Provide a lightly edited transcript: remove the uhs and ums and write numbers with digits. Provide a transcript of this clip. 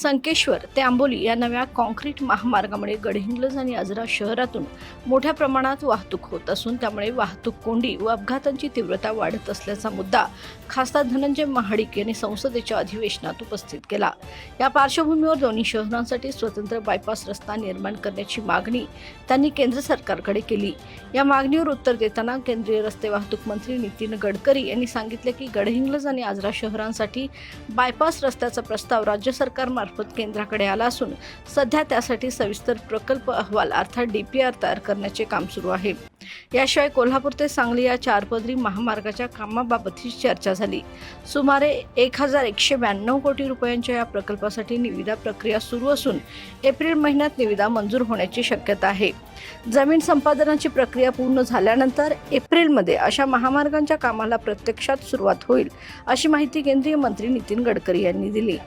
संकेश्वर ते आंबोली या नव्या कॉन्क्रीट महामार्गामुळे गडहिंग्लज आणि आजरा शहरातून मोठ्या प्रमाणात वाहतूक होत असून त्यामुळे वाहतूक कोंडी व अपघातांची तीव्रता वाढत असल्याचा मुद्दा खासदार धनंजय महाडिक यांनी संसदेच्या अधिवेशनात उपस्थित केला। या पार्श्वभूमीवर दोन्ही शहरांसाठी स्वतंत्र बायपास रस्ता निर्माण करण्याची मागणी त्यांनी केंद्र सरकारकडे केली। या मागणीवर उत्तर देताना केंद्रीय रस्ते वाहतूक मंत्री नितीन गडकरी यांनी सांगितले की गडहिंग्लज आणि आजरा शहरांसाठी बायपास रस्त्याचा प्रस्ताव राज्य सरकार मार्फत केंद्राकडे आला असून सध्या त्यासाठी सविस्तर प्रकल्प अहवाल अर्थात DPR तयार करण्याचे काम सुरू आहे। याशिवाय कोल्हापूर ते सांगली या 4 पदरी महामार्गाच्या कामाबाबतही चर्चा झाली। सुमारे 1192 कोटी रुपयांच्या या प्रकल्पासाठी निविदा प्रक्रिया सुरू असून एप्रिल महिन्यात निविदा मंजूर होण्याची शक्यता आहे। जमीन संपादनाची प्रक्रिया पूर्ण झाल्यानंतर एप्रिलमध्ये अशा महामार्गांच्या कामाला प्रत्यक्षात सुरुवात होईल, अशी माहिती केंद्रीय मंत्री नितीन गडकरी यांनी दिली।